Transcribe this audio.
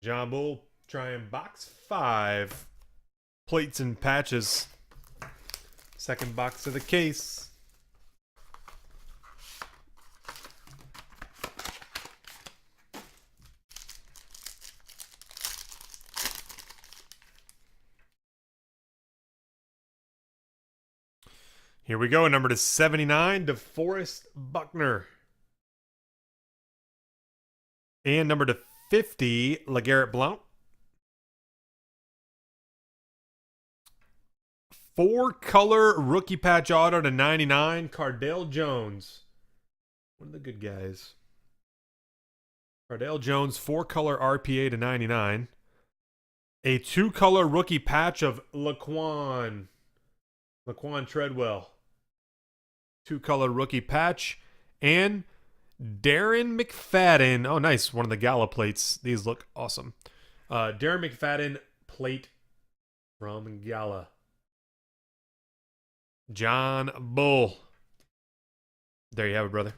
John Bull trying box 5. Plates and patches. Second box of the case. Here we go. Number to 79, DeForest Buckner. And number to 50, LeGarrette Blount. 4-color rookie patch auto to 99, Cardale Jones. One of the good guys. Cardale Jones, 4-color RPA to 99. A 2-color rookie patch of Laquan Treadwell. 2-color rookie patch. And Darren McFadden. Oh, nice. One of the Gala plates. These look awesome. Darren McFadden plate from Gala. John Bull. There you have it, brother.